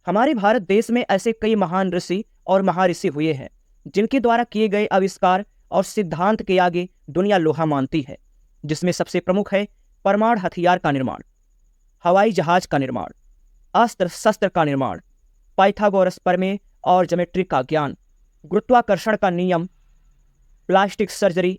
हमारे भारत देश में ऐसे कई महान ऋषि और महाऋषि हुए हैं जिनके द्वारा किए गए आविष्कार और सिद्धांत के आगे दुनिया लोहा मानती है, जिसमें सबसे प्रमुख है परमाणु हथियार का निर्माण, हवाई जहाज का निर्माण, अस्त्र शस्त्र का निर्माण, पाइथागोरस प्रमेय और ज्योमेट्री का ज्ञान, गुरुत्वाकर्षण का नियम, प्लास्टिक सर्जरी,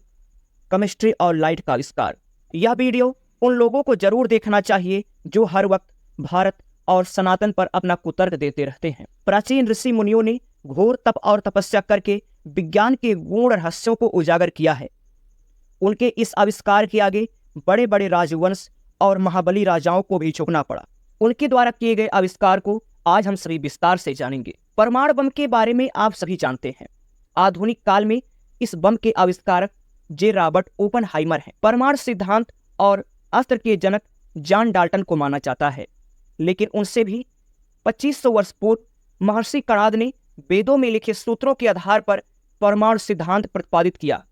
केमिस्ट्री और लाइट का आविष्कार। यह वीडियो उन लोगों को जरूर देखना चाहिए जो हर वक्त भारत और सनातन पर अपना कुतर्क देते रहते हैं। प्राचीन ऋषि मुनियों ने घोर तप और तपस्या करके विज्ञान के गूढ़ रहस्यों को उजागर किया है। उनके इस आविष्कार के आगे बड़े बड़े राजवंश और महाबली राजाओं को भी झुकना पड़ा। उनके द्वारा किए गए आविष्कार को आज हम सभी विस्तार से जानेंगे। परमाणु बम के बारे में आप सभी जानते हैं। आधुनिक काल में इस बम के आविष्कारक जे रॉबर्ट ओपेनहाइमर हैं। परमाणु सिद्धांत और अस्त्र के जनक जॉन डाल्टन को माना जाता है, लेकिन उनसे भी 2500 वर्ष पूर्व महर्षि कणाद ने वेदों में लिखे सूत्रों के आधार पर परमाणु सिद्धांत प्रतिपादित किया।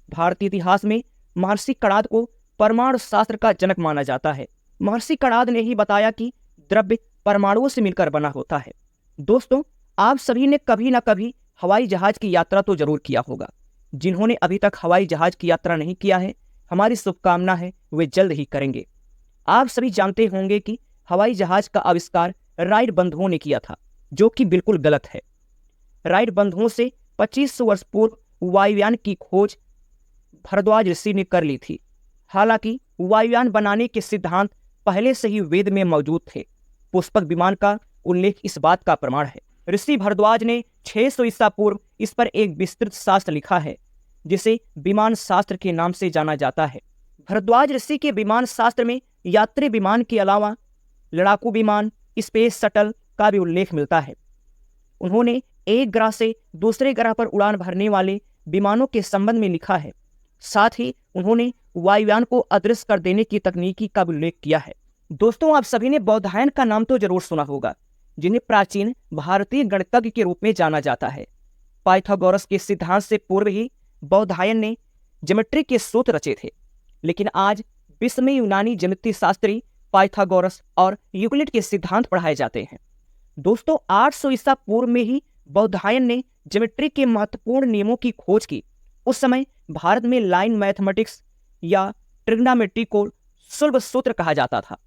भारतीय इतिहास में महर्षि कणाद को परमाणु शास्त्र का जनक माना जाता है। महर्षि कणाद ने ही बताया कि द्रव्य परमाणुओं से मिलकर बना होता है। दोस्तों, आप सभी ने कभी ना कभी हवाई जहाज की यात्रा तो जरूर किया होगा। जिन्होंने अभी तक हवाई जहाज की यात्रा नहीं किया है, हमारी शुभकामना है वे जल्द ही करेंगे। आप सभी जानते होंगे कि हवाई जहाज का आविष्कार राइट बंधुओं ने किया था, जो कि बिल्कुल गलत है। राइट बंधुओं से 2500 वर्ष पूर्व वायुयान की खोज भरद्वाज ऋषि ने कर ली थी। हालांकि वायुयान बनाने के सिद्धांत पहले से ही वेद में मौजूद थे। पुष्पक विमान का उल्लेख इस बात का प्रमाण है। ऋषि भरद्वाज ने 600 ईसा पूर्व इस पर एक विस्तृत शास्त्र लिखा है, जिसे विमान शास्त्र के नाम से जाना जाता है। भरद्वाज ऋषि के विमान शास्त्र में यात्री विमान के अलावा लड़ाकू विमान, स्पेस शटल का भी उल्लेख मिलता है। उन्होंने एक ग्रह से दूसरे ग्रह पर उड़ान भरने वाले विमानों के संबंध में लिखा है। साथ ही उन्होंने वायुयान को अदृश्य कर देने की तकनीकी का उल्लेख किया है। दोस्तों, आप सभी ने बौधायन का नाम तो जरूर सुना होगा, जिन्हें प्राचीन भारतीय गणितज्ञ के रूप में जाना जाता है। पाइथागोरस के सिद्धांत से पूर्व ही बौधायन ने ज्योमेट्री के सूत्र रचे थे, लेकिन आज विश्व में यूनानी ज्यामिति शास्त्री पाइथागोरस और यूक्लिड के सिद्धांत पढ़ाए जाते हैं। दोस्तों, 800 ईसा पूर्व में ही बौधायन ने ज्योमेट्री के महत्वपूर्ण नियमों की खोज की। उस समय भारत में लाइन मैथमेटिक्स या ट्रिग्नोमेट्री को सुलभ सूत्र कहा जाता था।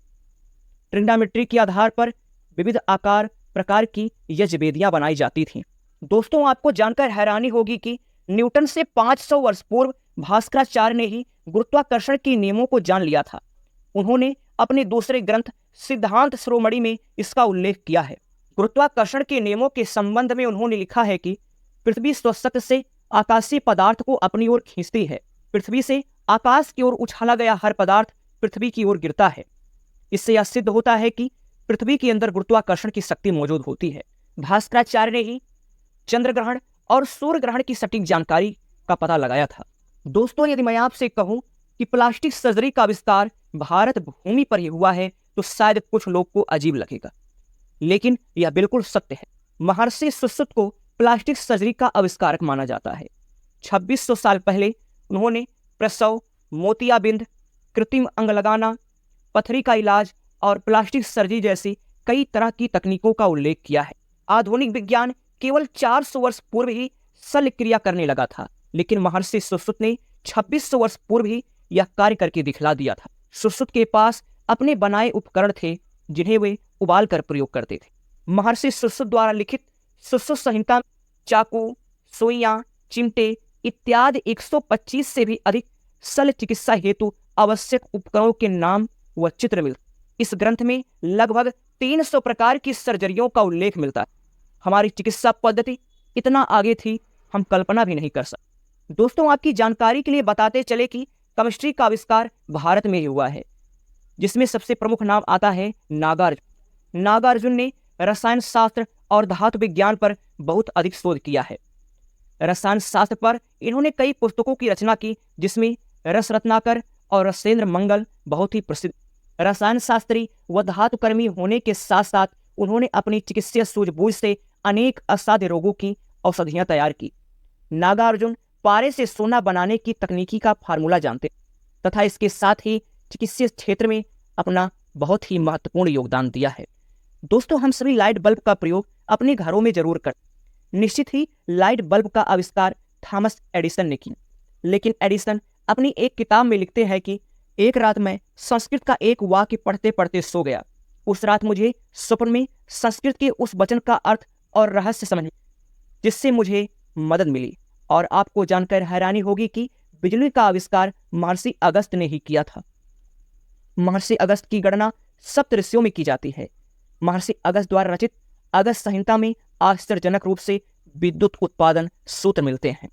ट्रिग्नोमेट्री के आधार पर विविध आकार प्रकार की यज्वेदियां बनाई जाती थीं। दोस्तों, आपको जानकर हैरानी होगी कि न्यूटन से 500 वर्ष पूर्व भास्कराचार्य ने ही गुरुत्वाकर्षण के नियमों को जान लिया था। उन्होंने अपने दूसरे ग्रंथ सिद्धांत शिरोमणि में इसका उल्लेख किया है। गुरुत्वाकर्षण के नियमों के संबंध में उन्होंने लिखा है कि पृथ्वी स्वशक्ति से आकाशीय पदार्थ को अपनी ओर खींचती है। पृथ्वी से आकाश की ओर उछाला गया हर पदार्थ पृथ्वी की ओर गिरता है। इससे यह सिद्ध होता है कि पृथ्वी के अंदर गुरुत्वाकर्षण की शक्ति मौजूद होती है। भास्कराचार्य ने ही चंद्र ग्रहण और सूर्य ग्रहण की सटीक जानकारी का पता लगाया था। दोस्तों, यदि मैं आपसे कहूं कि प्लास्टिक सर्जरी का आविष्कार भारत भूमि पर ही हुआ है, तो शायद कुछ लोग को अजीब लगेगा, लेकिन यह बिल्कुल सत्य है। महर्षि सुश्रुत को प्लास्टिक सर्जरी का आविष्कारक माना जाता है। 2600 साल पहले उन्होंने प्रसव, मोतियाबिंद, कृत्रिम अंग लगाना, पथरी का इलाज और प्लास्टिक सर्जरी जैसी कई तरह की तकनीकों का उल्लेख किया है। आधुनिक विज्ञान केवल 400 वर्ष पूर्व ही शल्य क्रिया करने लगा था, लेकिन महर्षि सुश्रुत ने 2600 वर्ष पूर्व ही यह कार्य करके दिखला दिया था। सुश्रुत के पास अपने बनाए उपकरण थे, जिन्हें वे उबाल कर प्रयोग करते थे। महर्षि सुश्रुत द्वारा लिखित सुश्रुत संहिता चाकू, सुइयां, चिमटे इत्यादि 125 से भी अधिक शल्य चिकित्सा हेतु आवश्यक उपकरणों के नाम व चित्र मिलते। इस ग्रंथ में लगभग 300 प्रकार की सर्जरियों का उल्लेख मिलता है। हमारी चिकित्सा पद्धति इतना आगे थी, हम कल्पना भी नहीं कर सकते। दोस्तों, आपकी जानकारी के लिए बताते चले कि केमिस्ट्री का आविष्कार भारत में ही हुआ है, जिसमें सबसे प्रमुख नाम आता है नागार्जुन। नागार्जुन ने रसायन शास्त्र और धातु विज्ञान पर बहुत अधिक शोध किया है। रसायन शास्त्र पर इन्होंने कई पुस्तकों की रचना की, जिसमें रस रत्नाकर और रसेंद्र मंगल बहुत ही प्रसिद्ध। रसायन शास्त्री व धातुकर्मी होने के साथ साथ उन्होंने अपनी चिकित्सीय सूझबूझ से अनेक असाध्य रोगों की औषधियां तैयार की। नागार्जुन पारे से सोना बनाने की तकनीकी का फार्मूला जानते तथा इसके साथ ही चिकित्सीय क्षेत्र में अपना बहुत ही महत्वपूर्ण योगदान दिया है। दोस्तों, हम सभी लाइट बल्ब का प्रयोग अपने घरों में जरूर करते। निश्चित ही लाइट बल्ब का आविष्कार थॉमस एडिसन ने किया, लेकिन एडिसन अपनी एक किताब में लिखते हैं कि एक रात मैं संस्कृत का एक वाक्य पढ़ते पढ़ते सो गया। उस रात मुझे स्वप्न में संस्कृत के उस वचन का अर्थ और रहस्य समझ, जिससे मुझे मदद मिली। और आपको जानकर हैरानी होगी कि बिजली का आविष्कार महर्षि अगस्त ने ही किया था। महर्षि अगस्त की गणना सप्तऋषियों में की जाती है। महर्षि अगस्त द्वारा रचित अगस्त संहिता में आश्चर्यजनक रूप से विद्युत उत्पादन सूत्र मिलते हैं।